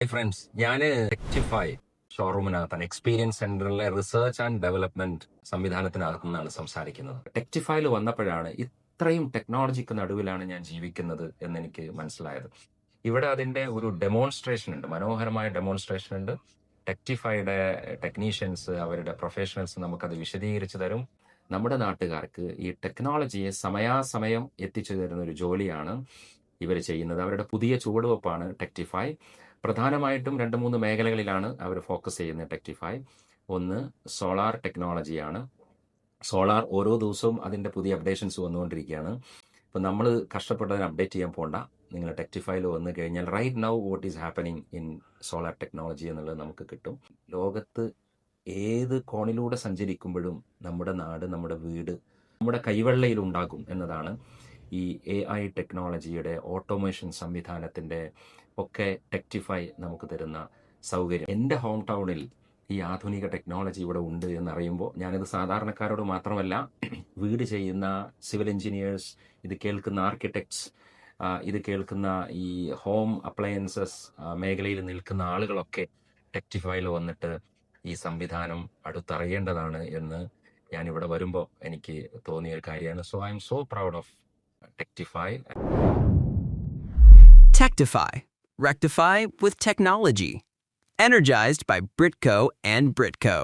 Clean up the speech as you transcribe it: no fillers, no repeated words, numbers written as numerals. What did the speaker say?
Friends, ഞാൻ ടെക്ടിഫൈ ഷോറൂമിനകത്താണ്, experience സെന്ററിലെ research and development സംവിധാനത്തിനകത്തു നിന്നാണ് സംസാരിക്കുന്നത്. ടെക്ടിഫൈയിൽ വന്നപ്പോഴാണ് ഇത്രയും ടെക്നോളജിക്ക് നടുവിലാണ് ഞാൻ ജീവിക്കുന്നത് എന്നെനിക്ക് മനസ്സിലായത്. ഇവിടെ അതിന്റെ ഒരു ഡെമോൺസ്ട്രേഷൻ ഉണ്ട്, മനോഹരമായ ഡെമോൺസ്ട്രേഷൻ ഉണ്ട്. ടെക്ടിഫൈയുടെ ടെക്നീഷ്യൻസ്, അവരുടെ പ്രൊഫഷണൽസ് നമുക്കത് വിശദീകരിച്ചു തരും. നമ്മുടെ നാട്ടുകാർക്ക് ഈ ടെക്നോളജിയെ സമയാസമയം എത്തിച്ചു തരുന്ന ഒരു ജോലിയാണ് ഇവർ ചെയ്യുന്നത്. അവരുടെ പുതിയ ചുവടുവെപ്പാണ് ടെക്ടിഫൈ. പ്രധാനമായിട്ടും 2-3 മേഖലകളിലാണ് അവർ ഫോക്കസ് ചെയ്യുന്നത് ടെക്ടിഫൈ. ഒന്ന് സോളാർ ടെക്നോളജിയാണ്. സോളാർ ഓരോ ദിവസവും അതിൻ്റെ പുതിയ അപ്ഡേഷൻസ് വന്നുകൊണ്ടിരിക്കുകയാണ്. ഇപ്പം നമ്മൾ കഷ്ടപ്പെട്ടതിന് അപ്ഡേറ്റ് ചെയ്യാൻ പോകണ്ട. നിങ്ങൾ ടെക്ടിഫൈയിൽ വന്നു കഴിഞ്ഞാൽ right now what is happening in solar technology എന്നുള്ളത് നമുക്ക് കിട്ടും. ലോകത്ത് ഏത് കോണിലൂടെ സഞ്ചരിക്കുമ്പോഴും നമ്മുടെ നാട്, നമ്മുടെ വീട്, നമ്മുടെ കൈവെള്ളയിൽ ഉണ്ടാകും എന്നതാണ് ഈ AI ടെക്നോളജിയുടെ ഓട്ടോമേഷൻ സംവിധാനത്തിൻ്റെ ഒക്കെ ടെക്ടിഫൈ നമുക്ക് തരുന്ന സൗകര്യം. എൻ്റെ ഹോം ടൗണിൽ ഈ ആധുനിക ടെക്നോളജി ഇവിടെ ഉണ്ട് എന്നറിയുമ്പോൾ ഞാനിത് സാധാരണക്കാരോട് മാത്രമല്ല, വീട് ചെയ്യുന്ന സിവിൽ എഞ്ചിനീയേഴ്സ്, ഇത് കേൾക്കുന്ന ആർക്കിടെക്ട്സ്, ഇത് കേൾക്കുന്ന ഈ ഹോം അപ്ലയൻസസ് മേഖലയിൽ നിൽക്കുന്ന ആളുകളൊക്കെ ടെക്ടിഫൈയിൽ വന്നിട്ട് ഈ സംവിധാനം അടുത്തറിയേണ്ടതാണ് എന്ന് ഞാനിവിടെ വരുമ്പോൾ എനിക്ക് തോന്നിയ ഒരു കാര്യമാണ്. So I M so proud of Tectify. Tectify. Rectify with technology. Energized by Britco and Britco.